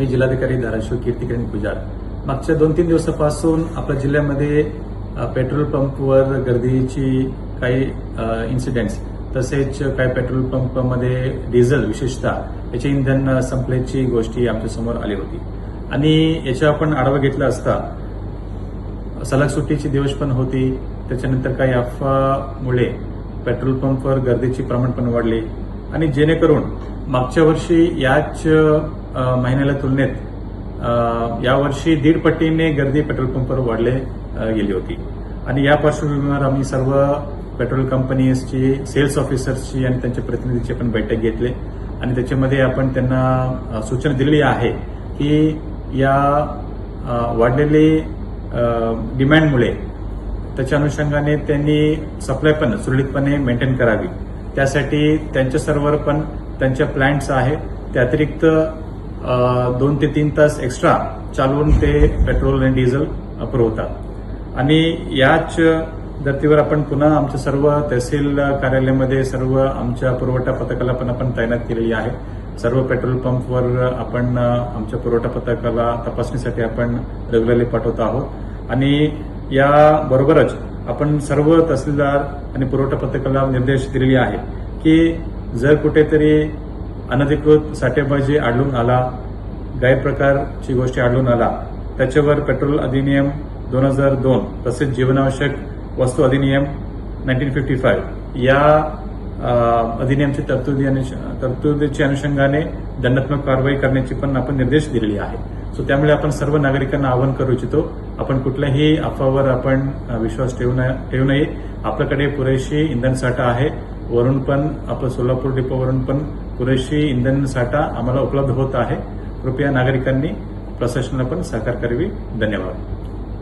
मी जिल्हाधिकारी धाराशिव कीर्तिकिरण पुजार. मागच्या 2-3 दिवसापासून आपल्या जिल्ह्यामध्ये पेट्रोल पंपवर गर्दीची काही इन्सिडेंट्स तसेच काही पेट्रोल पंपमध्ये डिझेल विशेषतः याचे इंधन संपल्याची गोष्टी आमच्यासमोर आली होती आणि याचा आपण आढावा घेतला असता सलग सुट्टीचे दिवस पण होती. त्याच्यानंतर काही अफवामुळे पेट्रोल पंपवर गर्दीचे प्रमाण पण वाढले आणि जेणेकरून मागच्या वर्षी याच महिन्याला तुलनेत यावर्षी 1.5 पटीने गर्दी पेट्रोल पंपवर वाढले गेली होती आणि या पार्श्वभूमीवर आम्ही सर्व पेट्रोल कंपनीजची सेल्स ऑफिसर्सची आणि त्यांच्या प्रतिनिधीची पण बैठक घेतली आणि त्याच्यामध्ये आपण त्यांना सूचना दिलेली आहे की या वाढलेली डिमांडमुळे त्याच्या अनुषंगाने त्यांनी सप्लाय पण सुरळीतपणे मेंटेन करावी. त्यासाठी त्यांच्या सर्व्हर पण त्यांच्या प्लांट्स आहे ते अतिरिक्त 2 ते 3 तास एक्स्ट्रा चालवून ते पेट्रोल आणि डिझेल पुरवतात आणि याच धर्तीवर आपण पुन्हा आमच्या सर्व तहसील कार्यालयामध्ये सर्व आमच्या पुरवठा पथकाला पण आपण तैनात केलेली आहे. सर्व पेट्रोल पंपवर आपण आमच्या पुरवठा पथकाला तपासणीसाठी आपण रेग्युलरली पाठवत आहोत आणि याबरोबरच आपण सर्व तहसीलदार आणि पुरवठा पथकाला निर्देश दिलेले आहे की जर कुठेतरी अनधिकृत साठेबाजी आढळून आला, गैरप्रकारची गोष्टी आढळून आला, त्याच्यावर पेट्रोल अधिनियम 2002 तसेच जीवनावश्यक वस्तू अधिनियम 1955 या अधिनियमची तरतुदीच्या अनुषंगाने दंडात्मक कारवाई करण्याची पण आपण निर्देश दिलेले आहे. सो त्यामुळे आपण सर्व नागरिकांना आवाहन करू इच्छितो आपण कुठल्याही अफवावर आपण विश्वास ठेवू नये. आपल्याकडे पुरेशी इंधन साठा आहे. वरून पण आपलं सोलापूर डिपोवरून पण पुरेशी इंधन साठा आम्हाला उपलब्ध होत आहे. कृपया नागरिकांनी प्रशासनाला पण सहकार्य करावी. धन्यवाद.